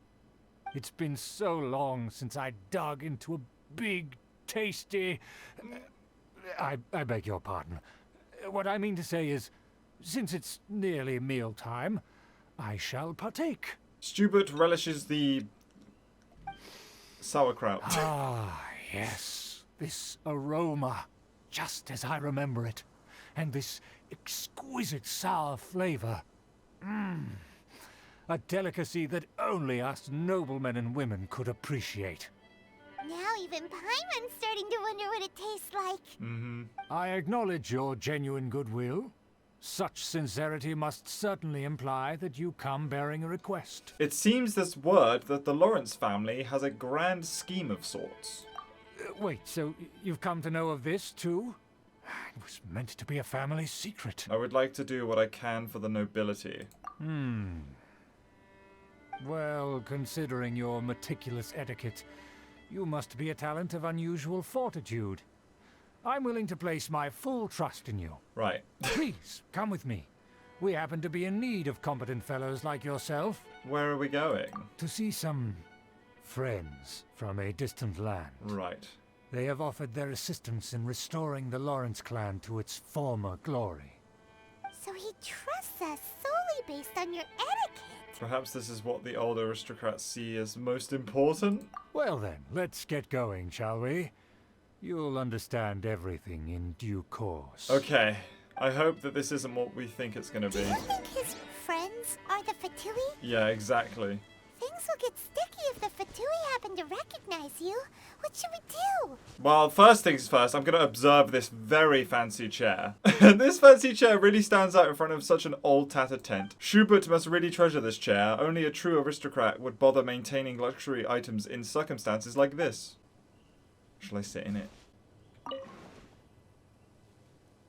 It's been so long since I dug into a big, tasty... I beg your pardon. What I mean to say is, since it's nearly mealtime, I shall partake. Schubert relishes the sauerkraut. Ah, yes. This aroma, just as I remember it. And this exquisite sour flavor. A delicacy that only us noblemen and women could appreciate. Now even Paimon's starting to wonder what it tastes like. I acknowledge your genuine goodwill. Such sincerity must certainly imply that you come bearing a request. It seems this word that the Lawrence family has a grand scheme of sorts. Wait, so you've come to know of this too? It was meant to be a family secret. I would like to do what I can for the nobility. Well, considering your meticulous etiquette, you must be a talent of unusual fortitude. I'm willing to place my full trust in you. Right. Please, come with me. We happen to be in need of competent fellows like yourself. Where are we going? To see some friends from a distant land. Right. They have offered their assistance in restoring the Lawrence clan to its former glory. So he trusts us solely based on your etiquette. Perhaps this is what the old aristocrats see as most important? Well then, let's get going, shall we? You'll understand everything in due course. Okay. I hope that this isn't what we think it's gonna Do be. you think his friends are the Fatui? Yeah, exactly. Things will get sticky if the Fatui happen to recognize you. What should we do? Well, first things first, I'm going to observe this very fancy chair. This fancy chair really stands out in front of such an old tattered tent. Schubert must really treasure this chair. Only a true aristocrat would bother maintaining luxury items in circumstances like this. Shall I sit in it?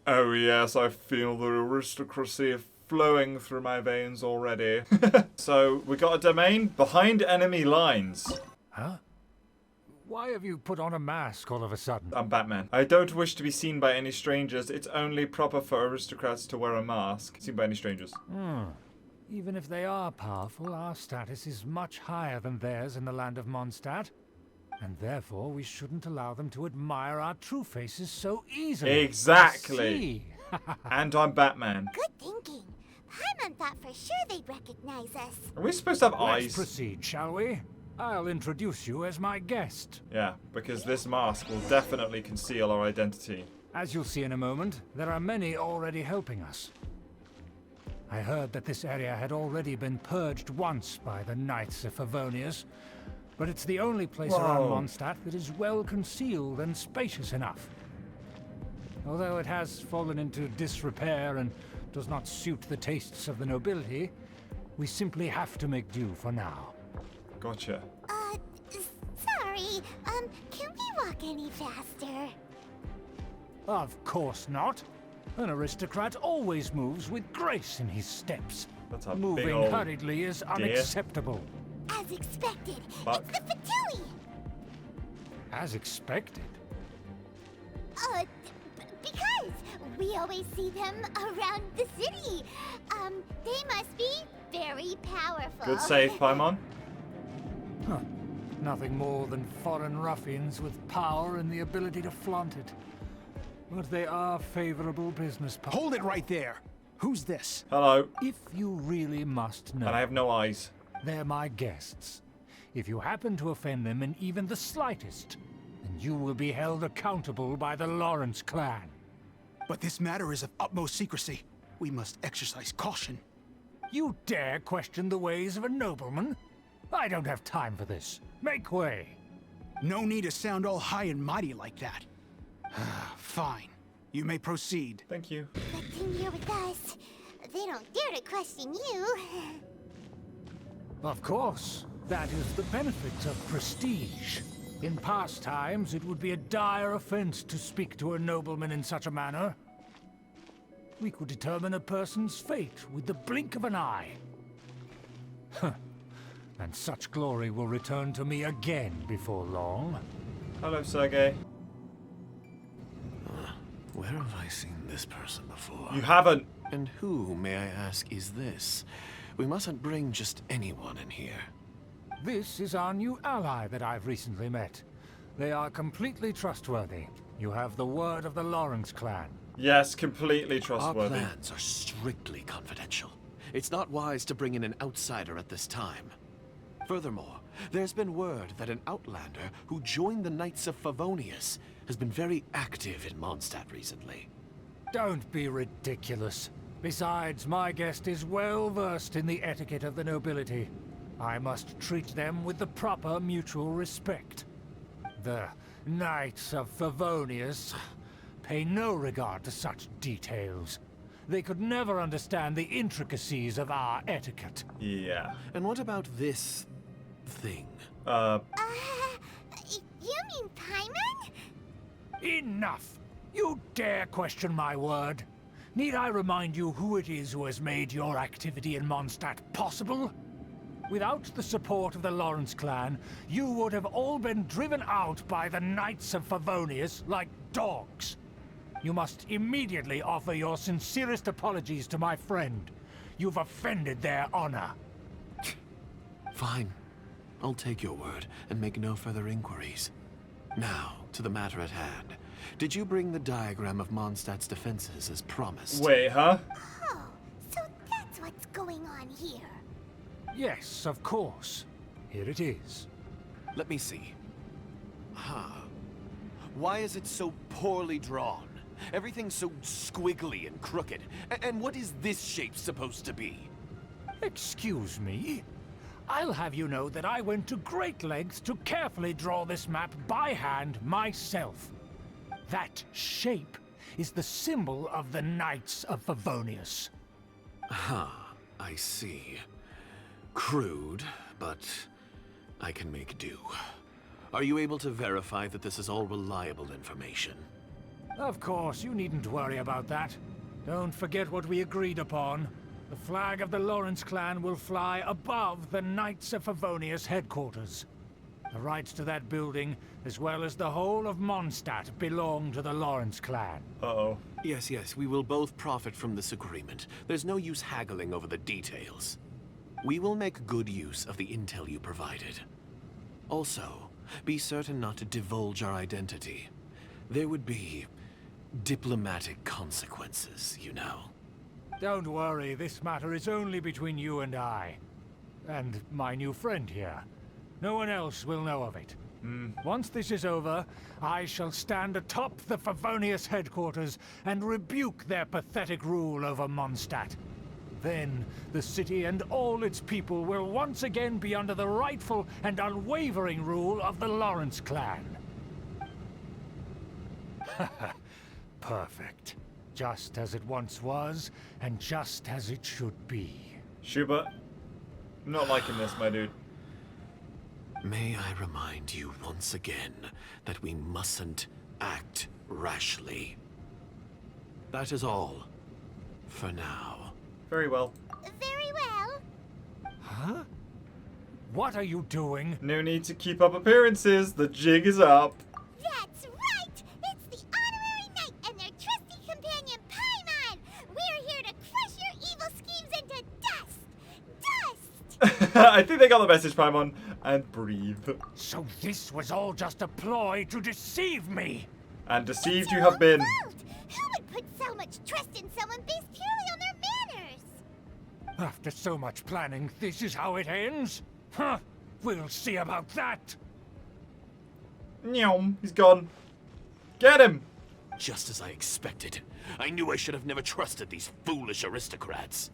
Oh yes, I feel the aristocracy flowing through my veins already. So, we got a domain behind enemy lines. Huh? Why have you put on a mask all of a sudden? I'm Batman. I don't wish to be seen by any strangers. It's only proper for aristocrats to wear a mask. Seen by any strangers. Even if they are powerful, our status is much higher than theirs in the land of Mondstadt. And therefore, we shouldn't allow them to admire our true faces so easily. Exactly. See? And I'm Batman. Good thinking. Paimon thought for sure they'd recognize us. Are we supposed to have Let's eyes? proceed, shall we? I'll introduce you as my guest. Yeah, because this mask will definitely conceal our identity. As you'll see in a moment, there are many already helping us. I heard that this area had already been purged once by the Knights of Favonius, but it's the only place around Whoa. Mondstadt that is well concealed and spacious enough. Although it has fallen into disrepair and does not suit the tastes of the nobility, we simply have to make do for now. Gotcha. Sorry. Can we walk any faster? Of course not. An aristocrat always moves with grace in his steps. That's a big Moving old hurriedly is unacceptable. As expected. Fuck. It's the Fatui. As expected. Because we always see them around the city. They must be very powerful. Good save, Paimon. Huh. Nothing more than foreign ruffians with power and the ability to flaunt it. But they are favorable business partners. Hold it right there. Who's this? Hello. If you really must know, And I have no eyes. they're my guests. If you happen to offend them in even the slightest, then you will be held accountable by the Lawrence clan. But this matter is of utmost secrecy. We must exercise caution. You dare question the ways of a nobleman? I don't have time for this. Make way. No need to sound all high and mighty like that. Fine. You may proceed. Thank you. Good thing you're with us. They don't dare to question you. Of course. That is the benefit of prestige. In past times, it would be a dire offense to speak to a nobleman in such a manner. We could determine a person's fate with the blink of an eye. Huh. And such glory will return to me again before long. Hello, Sergey. Where have I seen this person before? You haven't. And who, may I ask, is this? We mustn't bring just anyone in here. This is our new ally that I've recently met. They are completely trustworthy. You have the word of the Lawrence clan. Yes, completely Our trustworthy. plans are strictly confidential. It's not wise to bring in an outsider at this time. Furthermore, there's been word that an outlander who joined the Knights of Favonius has been very active in Mondstadt recently. Don't be ridiculous. Besides, my guest is well versed in the etiquette of the nobility. I must treat them with the proper mutual respect. The Knights of Favonius pay no regard to such details. They could never understand the intricacies of our etiquette. Yeah. And what about this thing? You mean Paimon? Enough! You dare question my word? Need I remind you who it is who has made your activity in Mondstadt possible? Without the support of the Lawrence clan, you would have all been driven out by the Knights of Favonius like dogs. You must immediately offer your sincerest apologies to my friend. You've offended their honor. Fine. I'll take your word and make no further inquiries. Now, to the matter at hand. Did you bring the diagram of Mondstadt's defenses as promised? Wait, huh? Oh, so that's what's going on here. Yes, of course. Here it is. Let me see. Why is it so poorly drawn? Everything's so squiggly and crooked. And what is this shape supposed to be? Excuse me? I'll have you know that I went to great lengths to carefully draw this map by hand myself. That shape is the symbol of the Knights of Favonius. I see. Crude, but I can make do. Are you able to verify that this is all reliable information? Of course, you needn't worry about that. Don't forget what we agreed upon. The flag of the Lawrence clan will fly above the Knights of Favonius headquarters. The rights to that building, as well as the whole of Mondstadt, belong to the Lawrence clan. Uh-oh. Yes, we will both profit from this agreement. There's no use haggling over the details. We will make good use of the intel you provided. Also, be certain not to divulge our identity. There would be diplomatic consequences, you know. Don't worry, this matter is only between you and I. And my new friend here. No one else will know of it. Once this is over, I shall stand atop the Favonius headquarters and rebuke their pathetic rule over Mondstadt. Then, the city and all its people will once again be under the rightful and unwavering rule of the Lawrence clan. Perfect. Just as it once was, and just as it should be. Schubert, I'm not liking this, my dude. May I remind you once again that we mustn't act rashly. That is all. For now. Very well. Very well. Huh? What are you doing? No need to keep up appearances. The jig is up. That's right! It's the Honorary Knight and their trusty companion, Paimon! We're here to crush your evil schemes into dust! Dust! I think they got the message, Paimon. And breathe. So this was all just a ploy to deceive me! And deceived It's you your have been. own fault. Who would put so much trust in someone based purely on their manners? After so much planning, this is how it ends? Huh? We'll see about that! Nyom, he's gone. Get him! Just as I expected. I knew I should have never trusted these foolish aristocrats.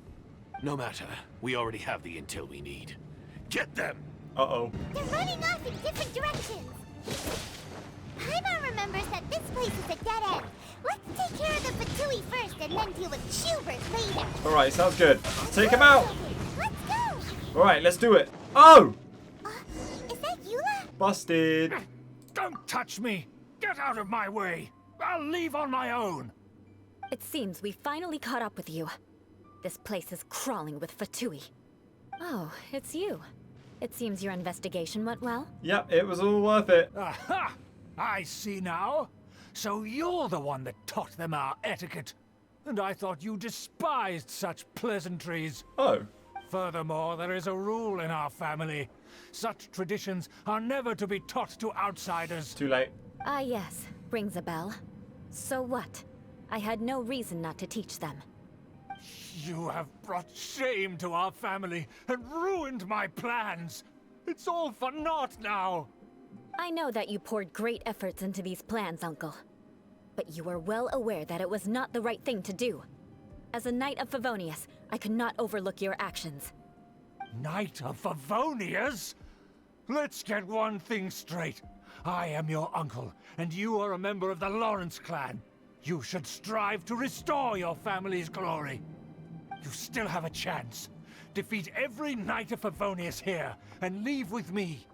No matter, we already have the intel we need. Get them! Uh-oh. They're running off in different directions. Paimon remembers that this place is a dead end. Let's take care of the Fatui first and then deal with Schubert later. Alright, sounds good. Take him out! Let's go! Alright, let's do it. Oh! Is that Eula? Busted. Don't touch me! Get out of my way! I'll leave on my own! It seems we finally caught up with you. This place is crawling with Fatui. Oh, it's you. It seems your investigation went well. Yep, it was all worth it. Aha! I see now. So you're the one that taught them our etiquette. And I thought you despised such pleasantries. Oh. Furthermore, there is a rule in our family. Such traditions are never to be taught to outsiders. Too late. Ah, yes. Rings a bell. So what? I had no reason not to teach them. You have brought shame to our family and ruined my plans. It's all for naught now. I know that you poured great efforts into these plans, Uncle. But you are well aware that it was not the right thing to do. As a Knight of Favonius, I could not overlook your actions. Knight of Favonius? Let's get one thing straight. I am your uncle, and you are a member of the Lawrence clan. You should strive to restore your family's glory. You still have a chance. Defeat every Knight of Favonius here, and leave with me.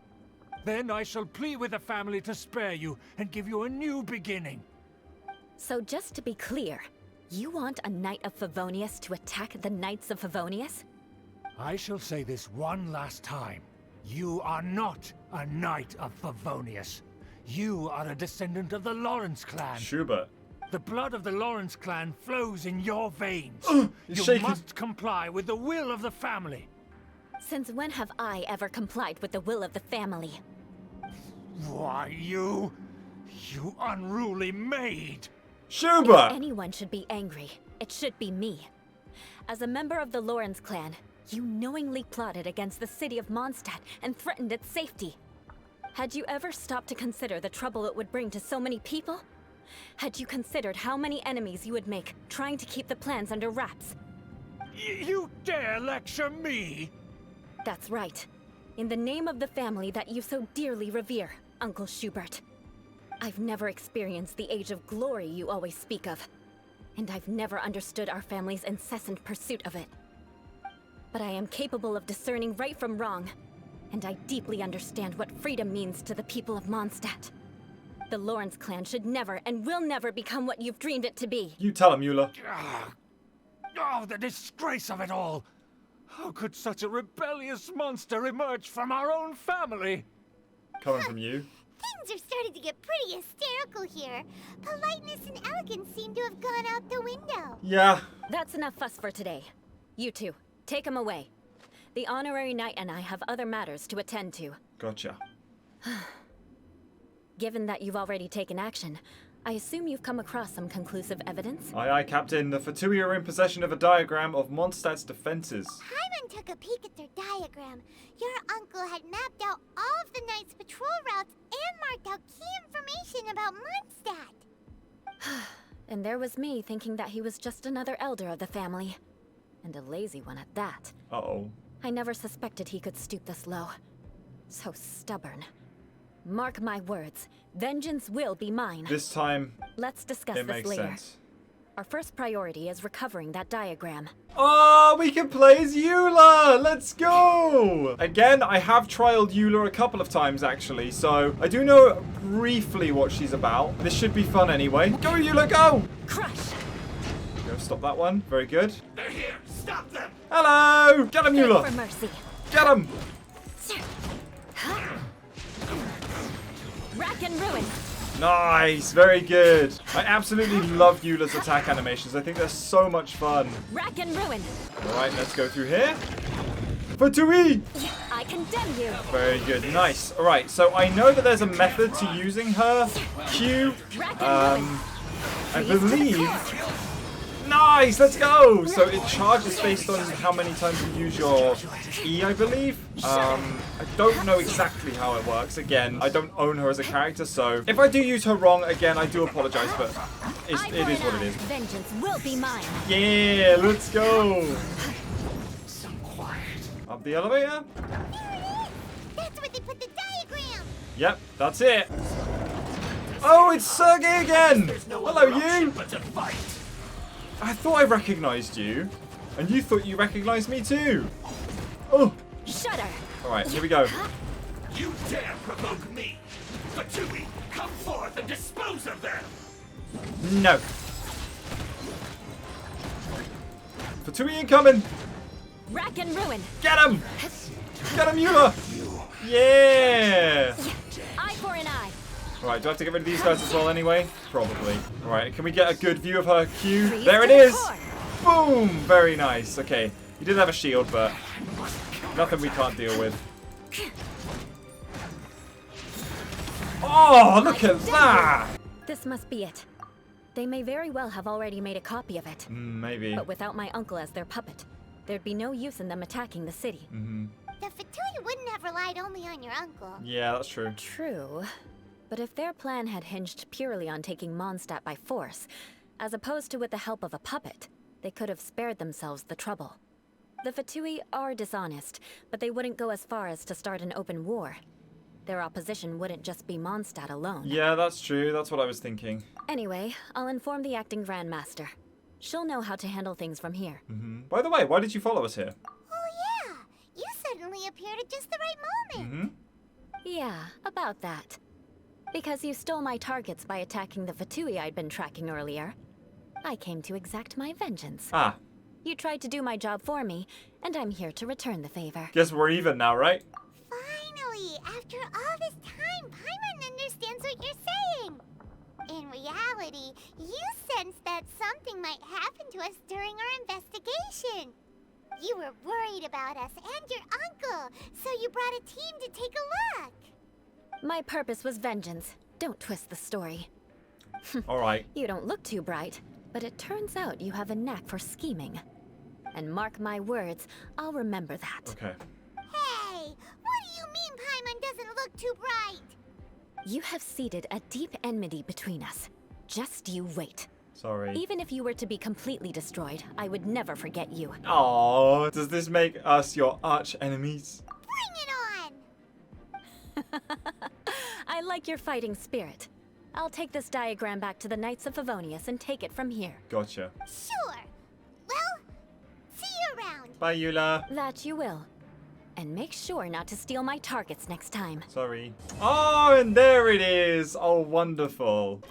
Then I shall plead with the family to spare you, and give you a new beginning. So just to be clear, you want a Knight of Favonius to attack the Knights of Favonius? I shall say this one last time. You are not a Knight of Favonius. You are a descendant of the Lawrence clan. Schubert. The blood of the Lawrence clan flows in your veins. He's You shaking. must comply with the will of the family. Since when have I ever complied with the will of the family? Why, you unruly maid! Schubert! If anyone should be angry, it should be me. As a member of the Lawrence clan, you knowingly plotted against the city of Mondstadt and threatened its safety. Had you ever stopped to consider the trouble it would bring to so many people? Had you considered how many enemies you would make trying to keep the plans under wraps? You dare lecture me? That's right. In the name of the family that you so dearly revere, Uncle Schubert. I've never experienced the age of glory you always speak of. And I've never understood our family's incessant pursuit of it. But I am capable of discerning right from wrong. And I deeply understand what freedom means to the people of Mondstadt. The Lawrence clan should never and will never become what you've dreamed it to be. You tell him, Eula. Oh, the disgrace of it all! How could such a rebellious monster emerge from our own family? Coming from you. Things are starting to get pretty hysterical here. Politeness and elegance seem to have gone out the window. Yeah. That's enough fuss for today. You two, take him away. The honorary knight and I have other matters to attend to. Gotcha. Given that you've already taken action, I assume you've come across some conclusive evidence? Aye, aye, Captain. The Fatui are in possession of a diagram of Mondstadt's defenses. Paimon took a peek at their diagram. Your uncle had mapped out all of the Knight's patrol routes and marked out key information about Mondstadt. And there was me thinking that he was just another elder of the family. And a lazy one at that. Uh-oh. I never suspected he could stoop this low. So stubborn. Mark my words, vengeance will be mine. This time, Let's discuss it this makes later. sense. Our first priority is recovering that diagram. Oh, we can play as Eula! Let's go! Again, I have trialed Eula a couple of times, actually, so I do know briefly what she's about. This should be fun anyway. Go, Eula, go! Crush! Go, stop that one. Very good. They're here! Stop them! Hello! Get him, Beg for Eula! mercy. Get him! Rack and ruin! Nice! Very good. I absolutely love Eula's attack animations. I think they're so much fun. Rack and ruin! Alright, let's go through here. Fatui! I condemn you! Very good. Nice. Alright, so I know that there's a method to using her Q. Rack and ruin! I believe... Nice, let's go! So it charges based on how many times you use your E, I believe. I don't know exactly how it works. Again, I don't own her as a character, so if I do use her wrong, again, I do apologize, but it is what it is. Vengeance will be mine. Yeah, let's go! Up the elevator. That's where they put the diagram. Yep, that's it. Oh, it's Sergey again! Hello, you! I thought I recognized you, and you thought you recognized me too. Oh! Shudder! Alright, here we go. You dare provoke me! Fatui, come forth and dispose of them! No. Fatui incoming! Rack and ruin! Get him! Get him, Eula! Yeah! Eye for an eye! Alright, do I have to get rid of these guys as well anyway? Probably. Alright, can we get a good view of her Q? Freeze There it to the is! core. Boom! Very nice. Okay, he did have a shield, but nothing we can't deal with. Oh, look at that! This must be it. They may very well have already made a copy of it. Maybe. But without my uncle as their puppet, there'd be no use in them attacking the city. The Fatui wouldn't have relied only on your uncle. Yeah, that's true. True. But if their plan had hinged purely on taking Mondstadt by force, as opposed to with the help of a puppet, they could have spared themselves the trouble. The Fatui are dishonest, but they wouldn't go as far as to start an open war. Their opposition wouldn't just be Mondstadt alone. Yeah, that's true. That's what I was thinking. Anyway, I'll inform the acting Grandmaster. She'll know how to handle things from here. By the way, why did you follow us here? Oh yeah, you suddenly appeared at just the right moment. Yeah, about that. Because you stole my targets by attacking the Fatui I'd been tracking earlier. I came to exact my vengeance. Ah, You tried to do my job for me, and I'm here to return the favor. guess we're even now, right? Finally, after all this time, Paimon understands what you're saying. In reality, you sensed that something might happen to us during our investigation. You were worried about us and your uncle, so you brought a team to take a look. My purpose was vengeance. Don't twist the story. Alright. You don't look too bright, but it turns out you have a knack for scheming. And mark my words, I'll remember that. Okay. Hey, what do you mean Paimon doesn't look too bright? You have seeded a deep enmity between us. Just you wait. Sorry. Even if you were to be completely destroyed, I would never forget you. Oh, does this make us your arch enemies? Bring it on! I like your fighting spirit. I'll take this diagram back to the Knights of Favonius and take it from here. Gotcha. Sure. Well, see you around. Bye, Eula. That you will. And make sure not to steal my targets next time. Sorry. Oh, and there it is. Oh, wonderful.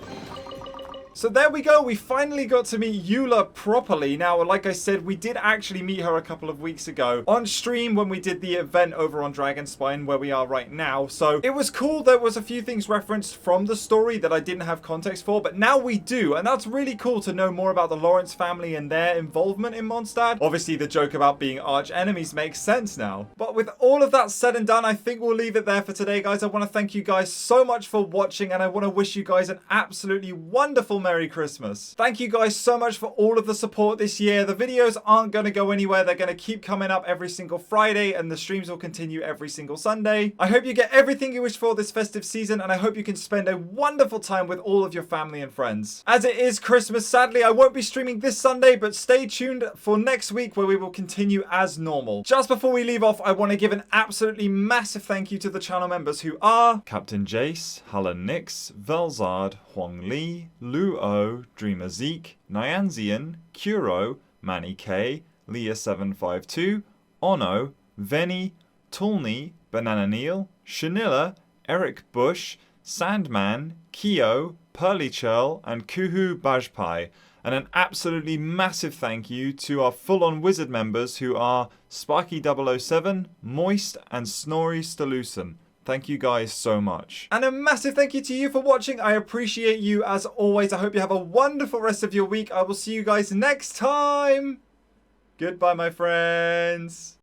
So there we go, we finally got to meet Eula properly. Now, like I said, we did actually meet her a couple of weeks ago on stream when we did the event over on Dragonspine where we are right now. So it was cool, there was a few things referenced from the story that I didn't have context for, but now we do. And that's really cool to know more about the Lawrence family and their involvement in Mondstadt. Obviously, the joke about being arch enemies makes sense now. But with all of that said and done, I think we'll leave it there for today, guys. I want to thank you guys so much for watching, and I want to wish you guys an absolutely wonderful Merry Christmas. Thank you guys so much for all of the support this year. The videos aren't going to go anywhere. They're going to keep coming up every single Friday, and the streams will continue every single Sunday. I hope you get everything you wish for this festive season, and I hope you can spend a wonderful time with all of your family and friends. As it is Christmas, sadly, I won't be streaming this Sunday, but stay tuned for next week where we will continue as normal. Just before we leave off, I want to give an absolutely massive thank you to the channel members who are Captain Jace, Hallen Nix, Velzard, Huang Li, Lu O, Dreamer Zeke, Nyanzian, Kuro, Manny K, Leah752, Ono, Veni, Tulni, Banana Neil, Shanilla, Eric Bush, Sandman, Kyo, Pearly Churl, and Kuhu Bajpai. And an absolutely massive thank you to our full-on wizard members who are Sparky007, Moist, and Snorri Stalusen. Thank you guys so much. And a massive thank you to you for watching. I appreciate you as always. I hope you have a wonderful rest of your week. I will see you guys next time. Goodbye, my friends.